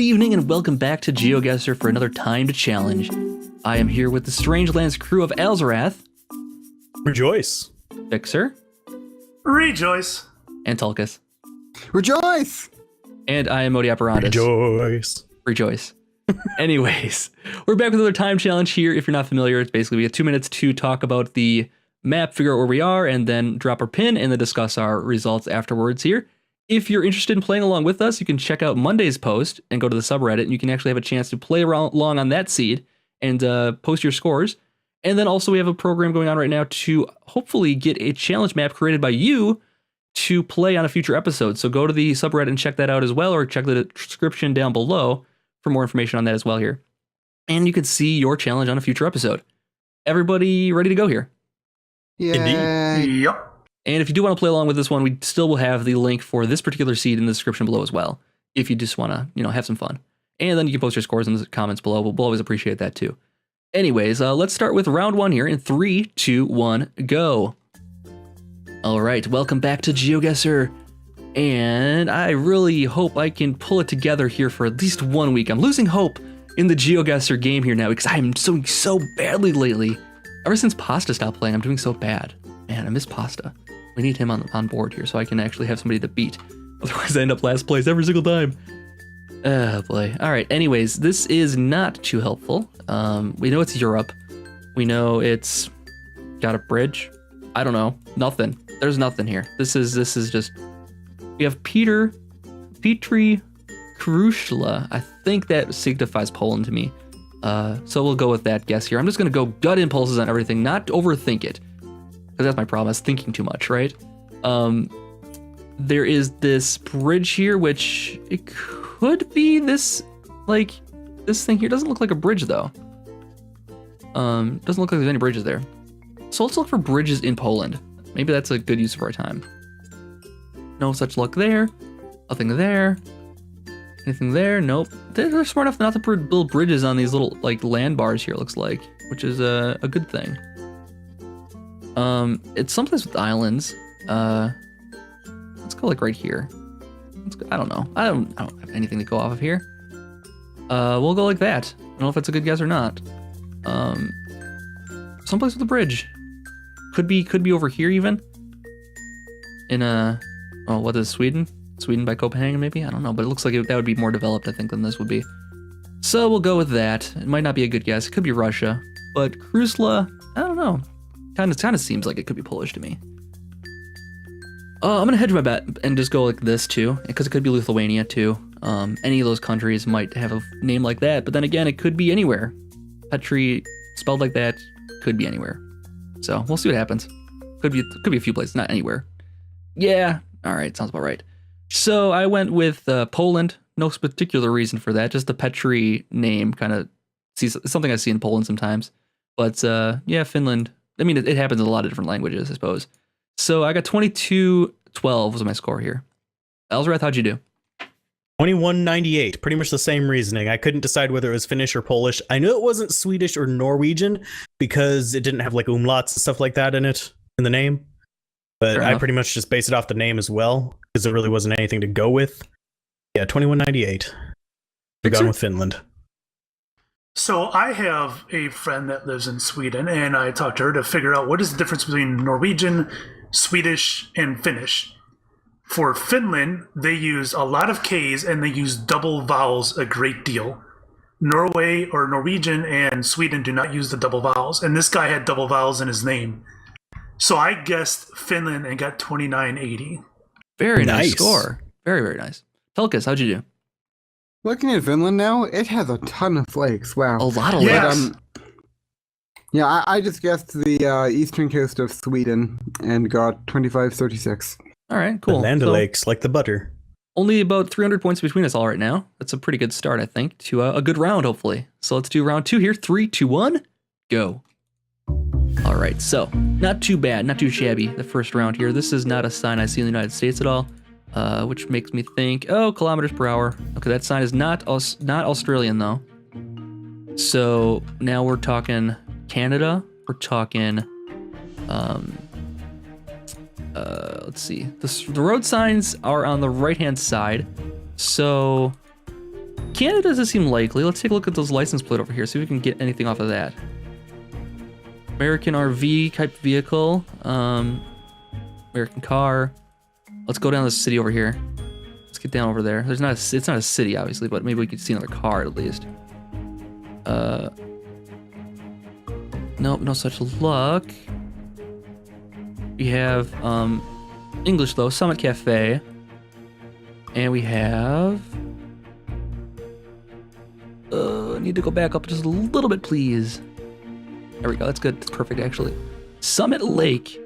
evening and welcome back to Geoguessr for another timed challenge. I am here with the Strangelands crew of Alzorath. Rejoice. Fixxxer. Rejoice. And Tulkas. Rejoice! And I am Modi Operandus. Rejoice. Anyways, we're back with another time challenge here. If you're not familiar, it's basically we have 2 minutes to talk about the map, figure out where we are, and then drop our pin and then discuss our results afterwards here. If you're interested in playing along with us, you can check out Monday's post and go to the subreddit, and you can actually have a chance to play along on that seed and post your scores. And then also we have a program going on right now to hopefully get a challenge map created by you to play on a future episode. So go to the subreddit and check that out as well, or check the description down below for more information on that as well here. And you can see your challenge on a future episode. Everybody ready to go here? Yeah. Indeed. Yep. And if you do want to play along with this one, we still will have the link for this particular seed in the description below as well, if you just want to, have some fun. And then you can post your scores in the comments below. We'll always appreciate that too. Anyways, let's start with round 1 here in 3, 2, 1, go. All right, welcome back to Geoguessr. And I really hope I can pull it together here for at least 1 week. I'm losing hope in the Geoguessr game here now because I'm doing so badly lately. Ever since Pasta stopped playing, I'm doing so bad. Man, I miss Pasta. We need him on board here so I can actually have somebody to beat. Otherwise, I end up last place every single time. Oh boy. All right. Anyways, this is not too helpful. We know it's Europe. We know it's got a bridge. I don't know. Nothing. There's nothing here. This is just. We have Petri Kruszla. I think that signifies Poland to me. So we'll go with that guess here. I'm just gonna go gut impulses on everything, not overthink it. Because that's my problem, I was thinking too much, right? There is this bridge here, which it could be this thing here. Doesn't look like a bridge though. Doesn't look like there's any bridges there. So let's look for bridges in Poland. Maybe that's a good use of our time. No such luck there. Nothing there. Anything there? Nope. They're smart enough not to build bridges on these little land bars here, it looks like, which is a good thing. It's someplace with islands. Let's go right here. I don't know. I don't have anything to go off of here. We'll go like that. I don't know if that's a good guess or not. Someplace with a bridge. Could be over here even. In what is Sweden? Sweden by Copenhagen maybe? I don't know, but it looks like that would be more developed, I think, than this would be. So we'll go with that. It might not be a good guess. It could be Russia, but Kruszla, I don't know. Kind of seems like it could be Polish to me. I'm gonna hedge my bet and just go like this too, because it could be Lithuania too. Any of those countries might have a name like that, but then again, it could be anywhere. Petri spelled like that could be anywhere. So we'll see what happens. Could be a few places, not anywhere. Yeah, all right, sounds about right. So I went with Poland. No particular reason for that, just the Petri name kind of something I see in Poland sometimes. But yeah, Finland. I mean, it happens in a lot of different languages, I suppose. So I got 22-12 was my score here. Alzorath, how'd you do? 2198. Pretty much the same reasoning. I couldn't decide whether it was Finnish or Polish. I knew it wasn't Swedish or Norwegian because it didn't have umlauts and stuff like that in it, in the name. But I pretty much just based it off the name as well because there really wasn't anything to go with. Yeah, 2198. We've gone with Finland. So I have a friend that lives in Sweden, and I talked to her to figure out what is the difference between Norwegian, Swedish, and Finnish. For Finland, they use a lot of K's and they use double vowels a great deal. Norway or Norwegian and Sweden do not use the double vowels, and this guy had double vowels in his name. So I guessed Finland and got 2980. Very nice score. Very, very nice. Tulkas, how'd you do? Looking at Finland now, it has a ton of lakes. Wow. A lot of lakes. Yeah, I just guessed the eastern coast of Sweden and got 2536. All right, cool. The Land Lakes, like the butter. Only about 300 points between us all right now. That's a pretty good start, I think, to a good round, hopefully. So let's do round 2 here. 3, 2, 1, go. All right, so not too bad, not too shabby, the first round here. This is not a sign I see in the United States at all. Which makes me think, kilometers per hour. Okay, that sign is not Australian though. So now we're talking Canada. We're talking, let's see. The road signs are on the right-hand side. So Canada does seem likely. Let's take a look at those license plate over here, see if we can get anything off of that. American RV type vehicle, American car. Let's go down the city over here. Let's get down over there. It's not a city, obviously, but maybe we could see another car at least. Nope, no such luck. We have English though, Summit Cafe, and we have. Need to go back up just a little bit, please. There we go. That's good. That's perfect, actually. Summit Lake.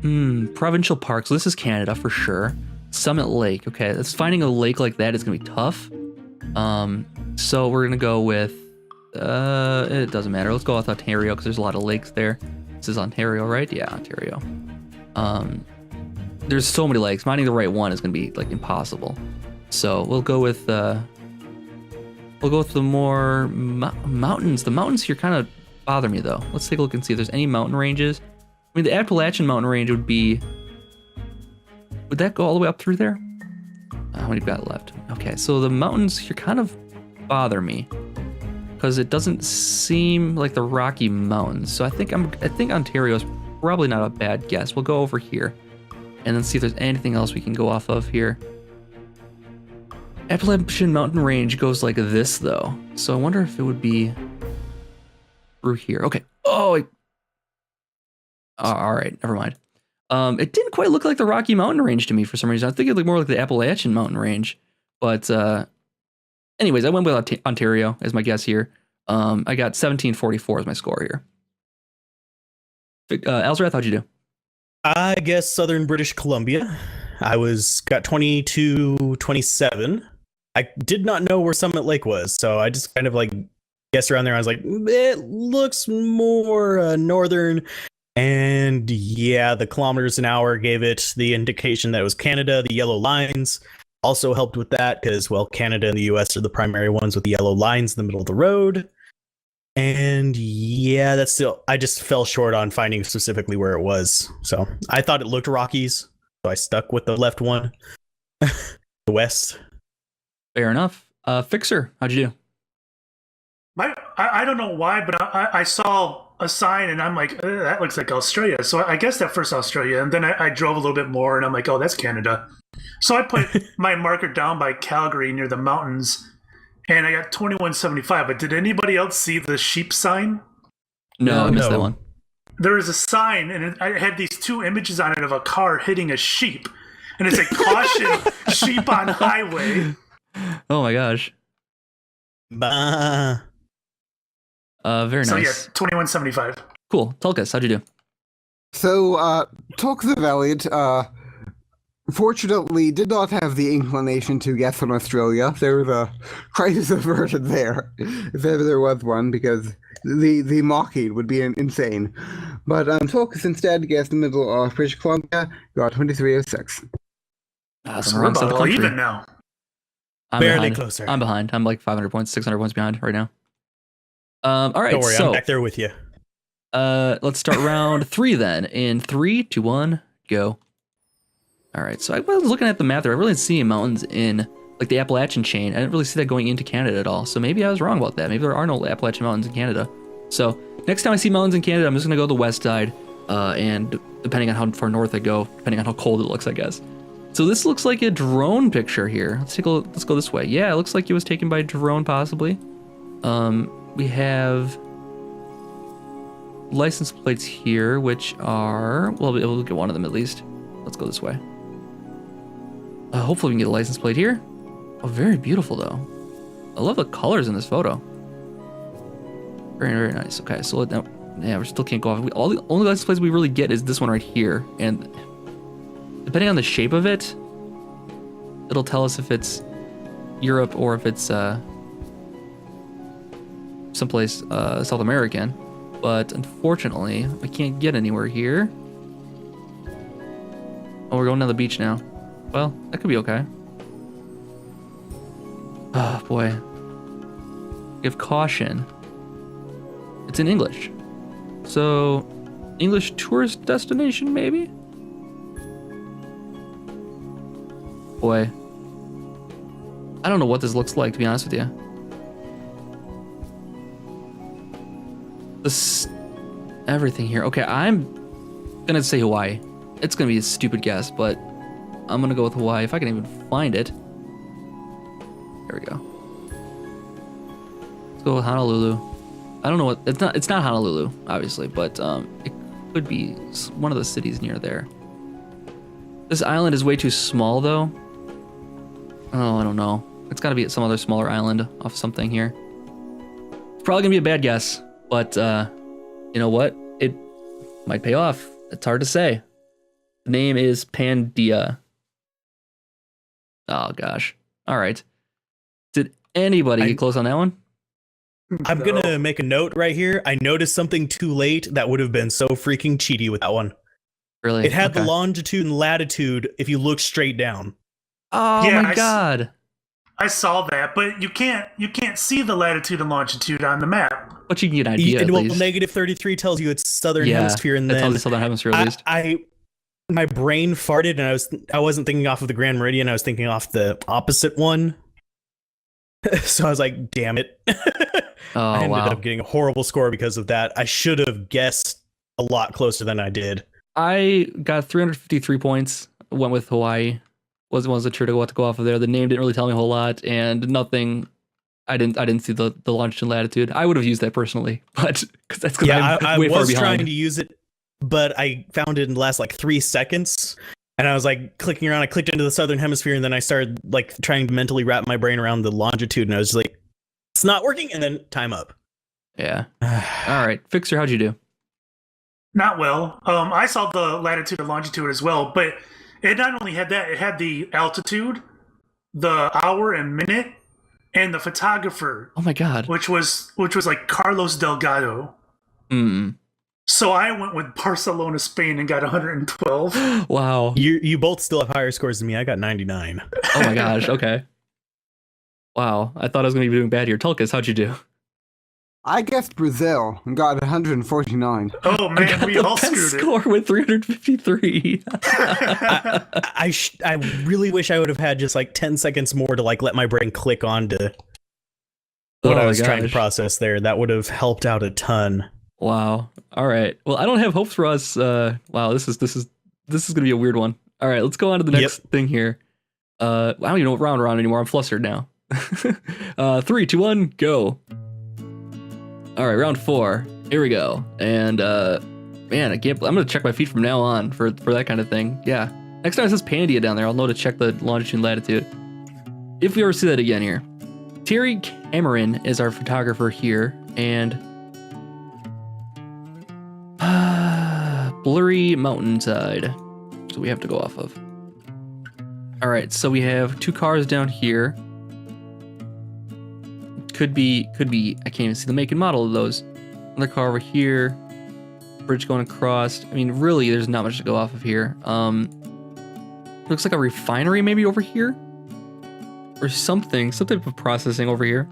Provincial park. So this is Canada for sure. Summit Lake. Okay, that's finding a lake like that is gonna be tough. So we're gonna go with. It doesn't matter. Let's go with Ontario because there's a lot of lakes there. This is Ontario, right? Yeah, Ontario. There's so many lakes. Finding the right one is gonna be like impossible. So we'll go with the more mountains. The mountains here kind of bother me though. Let's take a look and see if there's any mountain ranges. I mean, the Appalachian mountain range would that go all the way up through there? How many got left? Okay, so the mountains here kind of bother me because it doesn't seem like the Rocky Mountains. So I think Ontario is probably not a bad guess. We'll go over here and then see if there's anything else we can go off of here. Appalachian mountain range goes like this though. So I wonder if it would be through here. Okay. Oh, all right. Never mind. It didn't quite look like the Rocky Mountain range to me for some reason. I think it looked more like the Appalachian mountain range. But anyways, I went with Ontario as my guess here. I got 1744 as my score here. Alzorath, how'd you do? I guess Southern British Columbia. Got 22-27. I did not know where Summit Lake was, so I just kind of like guessed around there. I was like, it looks more northern. And yeah, the kilometers an hour gave it the indication that it was Canada. The yellow lines also helped with that because, well, Canada and the US are the primary ones with the yellow lines in the middle of the road. And yeah, I just fell short on finding specifically where it was. So I thought it looked Rockies, so I stuck with the left one, the west. Fair enough. Fixxxer, how'd you do? I don't know why, but I saw a sign and I'm like, that looks like Australia. So I guess that first Australia, and then I drove a little bit more and I'm like, oh, that's Canada. So I put my marker down by Calgary near the mountains, and I got 2175. But did anybody else see the sheep sign? No, I missed that one. There was a sign, and I had these two images on it of a car hitting a sheep, and it said, "Caution, sheep on highway." Oh my gosh. Bah. Very nice. So yeah, 2175. Cool. Tulkas, how'd you do? So, Tulkas the Valiant, fortunately did not have the inclination to guess on Australia. There was a crisis averted there, if ever there was one, because the mocking would be insane. But Tulkas instead guessed the middle of British Columbia, got 2306. So we're about all even now. I'm barely behind. closer. I'm behind. I'm like 500 points, 600 points behind right now. All right, Don't worry, so I'm back there with you. let's start round 3 then. In 3, 2, 1, go. All right, so I was looking at the map there. I really didn't see mountains in like the Appalachian chain. I didn't really see that going into Canada at all. So maybe I was wrong about that. Maybe there are no Appalachian mountains in Canada. So next time I see mountains in Canada, I'm just gonna go the west side, and depending on how far north I go, depending on how cold it looks, I guess. So this looks like a drone picture here. Let's take a look. Let's go this way. Yeah, it looks like it was taken by drone possibly. We have license plates here, which are, well, we'll get one of them at least. Let's go this way. Hopefully we can get a license plate here. Oh, very beautiful though. I love the colors in this photo. Very, very nice. Okay, so yeah, we still can't go off. The only license plates we really get is this one right here, and depending on the shape of it, it'll tell us if it's Europe or if it's someplace South American. But unfortunately, I can't get anywhere here. Oh, we're going down the beach now. Well, that could be okay. Oh boy. Give caution. It's in English. So, English tourist destination maybe? Boy. I don't know what this looks like, to be honest with you. This everything here. Okay, I'm gonna say Hawaii. It's gonna be a stupid guess, but I'm gonna go with Hawaii if I can even find it. There we go. Let's go with Honolulu. I don't know what it's not Honolulu, obviously, but it could be one of the cities near there. This island is way too small though. Oh, I don't know. It's gotta be some other smaller island off something here. It's probably gonna be a bad guess, but you know what? It might pay off. It's hard to say. The name is Pandia. Oh gosh. All right. Did anybody get close on that one? I'm gonna make a note right here. I noticed something too late that would have been so freaking cheaty with that one. Really? It had Okay. the longitude and latitude if you look straight down. Oh Yeah, my god. I saw that, but you can't see the latitude and longitude on the map. But you can get an idea at Well, least. negative 33 tells you it's southern Yeah, hemisphere, and that then tells you southern hemisphere at least. my brain farted, and I wasn't thinking off of the Grand Meridian. I was thinking off the opposite one. So I was like, damn it. Oh I ended wow. up getting a horrible score because of that. I should have guessed a lot closer than I did. I got 353 points. Went with Hawaii. Wasn't sure to what to go off of there. The name didn't really tell me a whole lot, and nothing. I didn't see the longitude and latitude. I would have used that personally, but because that's because I'm way I far was behind. trying to use it, but I found it in the last like 3 seconds, and I was like clicking around. I clicked into the southern hemisphere, and then I started like trying to mentally wrap my brain around the longitude, and I was just like, it's not working, and then time up. Yeah. All right, Fixxxer, how'd you do? Not well. I saw the latitude and longitude as well, but it not only had that, it had the altitude, the hour and minute, and the photographer, Oh my god. which was like Carlos Delgado. Hmm. So I went with Barcelona, Spain, and got 112. Wow. You both still have higher scores than me. I got 99. Oh my gosh. Okay. Wow. I thought I was going to be doing bad here. Tulkas, how'd you do? I guessed Brazil and got 149. Oh I man, got we the all best screwed it. score with 353. I really wish I would have had just like 10 seconds more to like let my brain click on to what Oh I my was trying to gosh. process there. That would have helped out a ton. Wow. All right. Well, I don't have hopes for us. Wow. This is gonna be a weird one. All right. Let's go on to the next thing here. I don't even know what round we're on anymore. I'm flustered now. 3, 2, 1, go. All right. Round 4. Here we go. And man, I'm gonna check my feet from now on for that kind of thing. Yeah. Next time it says Pandia down there, I'll know to check the longitude and latitude. If we ever see that again here. Terry Cameron is our photographer here, and blurry mountainside. So we have to go off of. All right, so we have 2 cars down here. Could be. I can't even see the make and model of those. Another car over here. Bridge going across. I mean, really, there's not much to go off of here. Looks like a refinery maybe over here, or something. Some type of processing over here.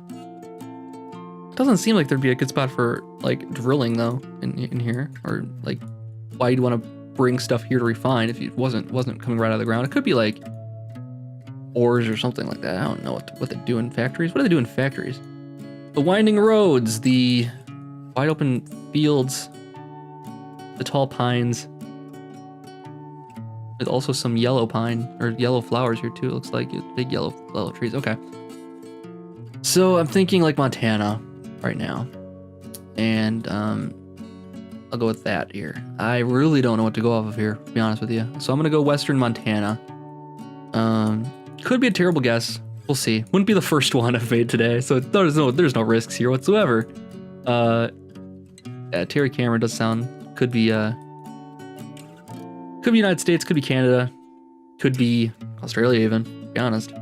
Doesn't seem like there'd be a good spot for like drilling though in here, or like why you'd want to bring stuff here to refine if it wasn't coming right out of the ground. It could be like ores or something like that. I don't know what they do in factories. What do they do in factories? The winding roads, the wide open fields, the tall pines. There's also some yellow pine or yellow flowers here too. It looks like big yellow trees. Okay. So I'm thinking like Montana right now, and I'll go with that here. I really don't know what to go off of here, to be honest with you. So I'm gonna go Western Montana. Could be a terrible guess. We'll see. Wouldn't be the first one I've made today, so there's no risks here whatsoever. Yeah, Terry Cameron does sound could be United States, could be Canada, could be Australia even, to be honest.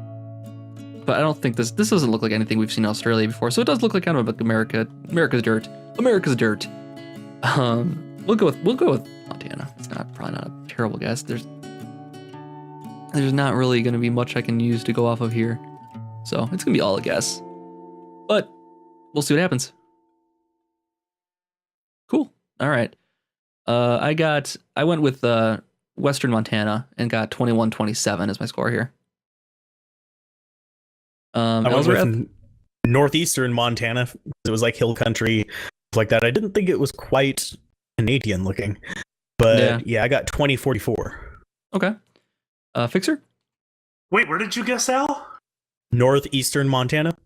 But I don't think this doesn't look like anything we've seen in Australia before, so it does look like kind of like America's dirt. America's dirt. We'll go with Montana. It's probably not a terrible guess. There's not really going to be much I can use to go off of here, so it's gonna be all a guess. But we'll see what happens. Cool. All right. I went with Western Montana and got 21-27 as my score here. I went Alzorath? with northeastern Montana. It was like hill country, like that. I didn't think it was quite Canadian looking, but yeah I got 2044. Okay. Fixxxer? Wait, where did you guess, Al? Northeastern Montana.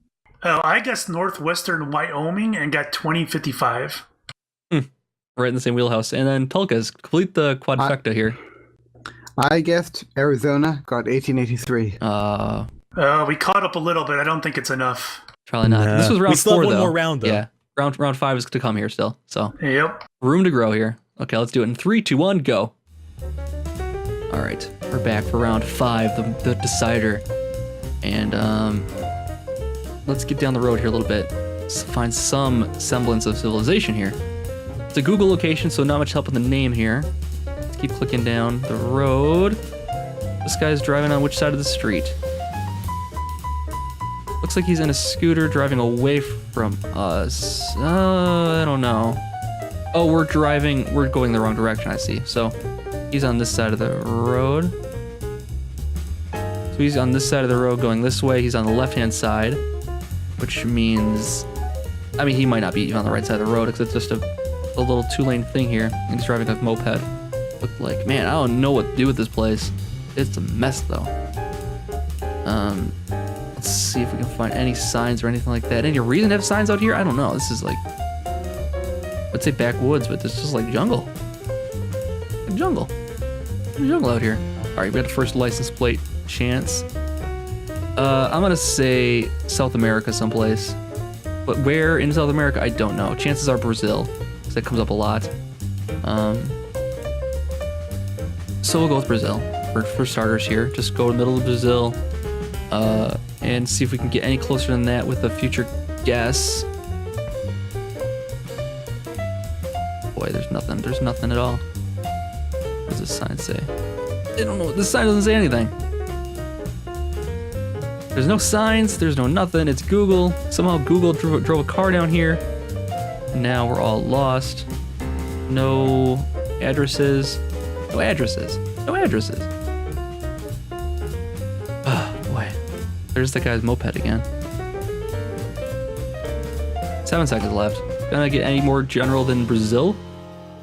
Oh, I guessed northwestern Wyoming and got 2055. Right in the same wheelhouse. And then Tulkas, complete the quadfecta here. I guessed Arizona, got 1883. We caught up a little bit. I don't think it's enough. Probably not. Nah. This was round We still 4, have one though. more round, though. Yeah. Round 5 is to come here still. So Yep. room to grow here. Okay, let's do it in 3, 2, 1, go. All right, we're back for round 5, the decider. And let's get down the road here a little bit. Let's find some semblance of civilization here. It's a Google location, so not much help with the name here. Let's keep clicking down the road. This guy's driving on which side of the street? Looks like he's in a scooter driving away from us. I don't know. Oh, we're going the wrong direction, I see. So he's on this side of the road. So he's on this side of the road going this way. He's on the left-hand side, which means, I mean, he might not be even on the right side of the road because it's just a little 2-lane thing here. And he's driving a moped. Look like, man, I don't know what to do with this place. It's a mess, though. Let's see if we can find any signs or anything like that. Any reason to have signs out here? I don't know. This is like, let's say backwoods, but this is like jungle. Jungle out here. All right, we got the first license plate chance. I'm gonna say South America someplace, but where in South America, I don't know. Chances are Brazil, because that comes up a lot. So we'll go with Brazil for starters here. Just go to the middle of Brazil, and see if we can get any closer than that with a future guess. Boy, there's nothing. There's nothing at all. What does this sign say? I don't know. This sign doesn't say anything. There's no signs. There's no nothing. It's Google. Somehow Google drove a car down here. And now we're all lost. No addresses. No addresses. No addresses. Oh, boy. There's the guy's moped again. 7 seconds left. Gonna get any more general than Brazil?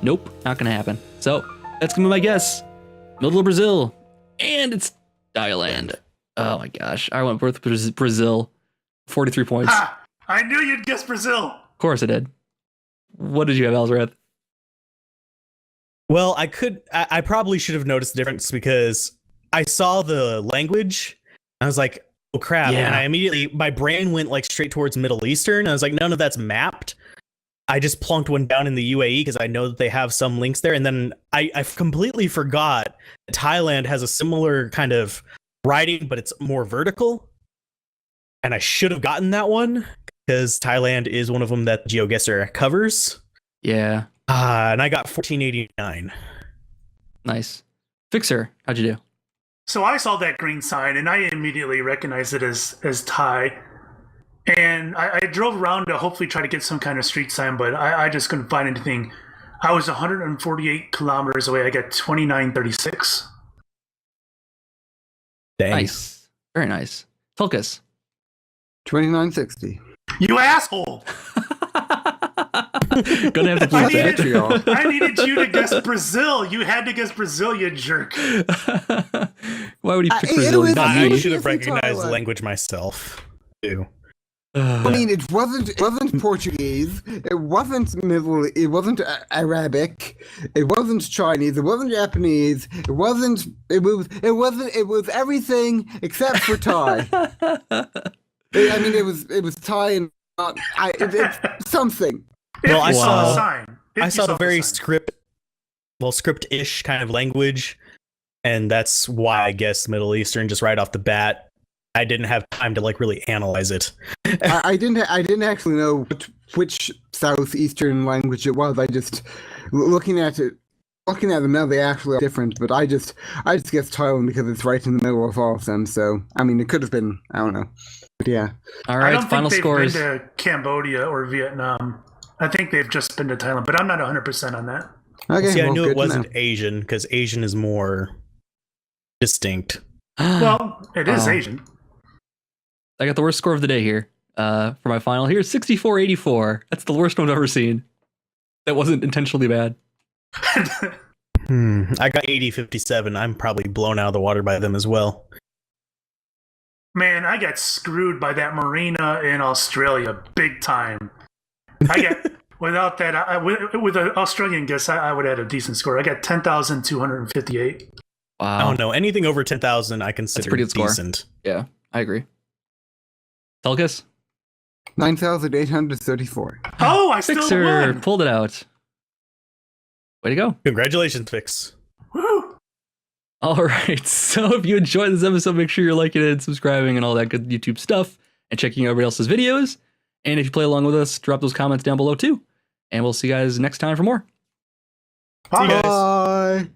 Nope, not gonna happen. So, that's gonna be my guess. Middle of Brazil. And it's Thailand. Oh my gosh. I went with Brazil. 43 points. Ha! I knew you'd guess Brazil. Of course I did. What did you have, Alzorath? Well, I probably should have noticed the difference because I saw the language. I was like, oh crap. Yeah. And my brain went like straight towards Middle Eastern. I was like, none of that's mapped. I just plunked one down in the UAE because I know that they have some links there. And then I completely forgot that Thailand has a similar kind of writing, but it's more vertical. And I should have gotten that one because Thailand is one of them that Geoguessr covers. Yeah. And I got 1489. Nice. Fixxxer, how'd you do? So I saw that green sign and I immediately recognized it as Thai. And I drove around to hopefully try to get some kind of street sign, but I just couldn't find anything. I was 148 kilometers away. I got 2936. Dang. Nice. Very nice. Tulkas. 2960. You asshole! Gonna have to I keep that. needed, I needed you to guess Brazil. You had to guess Brazil, you jerk. Why would he pick it Brazil? was- Not I me. should have Obviously recognized the Thailand. language myself, too. I mean, it wasn't Portuguese. It wasn't It wasn't Arabic. It wasn't Chinese. It wasn't Japanese. It wasn't. It was everything except for Thai. It was Thai and not. It's something. If Well, you saw Wow. the sign. If I you saw the very sign. script-ish kind of language, and that's why I guess Middle Eastern just right off the bat. I didn't have time to like really analyze it. I didn't actually know which southeastern language it was. I just looking at them now, they actually are different. But I just guessed Thailand because it's right in the middle of all of them. So I mean, it could have been, I don't know, but yeah. All I right, don't final think scores. they've been to Cambodia or Vietnam. I think they've just been to Thailand, but I'm not 100% on that. Okay, See, I well, knew good it to know. wasn't Asian because Asian is more distinct. Well, it is Oh. Asian. I got the worst score of the day here. For my final here, 64-84. That's the worst one I've ever seen. That wasn't intentionally bad. I got 80-57. I'm probably blown out of the water by them as well. Man, I got screwed by that marina in Australia big time. Without that, with an Australian guess, I would have had a decent score. I got 10,258. Wow. Oh no, anything over 10,000 I consider pretty good score. decent. Yeah, I agree. Tulkas? 9,834. Oh, I still Fixxxer won. pulled it out. Way to go. Congratulations, Fix. Woo. All right. So if you enjoyed this episode, make sure you're liking it and subscribing and all that good YouTube stuff and checking out everybody else's videos. And if you play along with us, drop those comments down below too. And we'll see you guys next time for more. Bye. See you guys. Bye.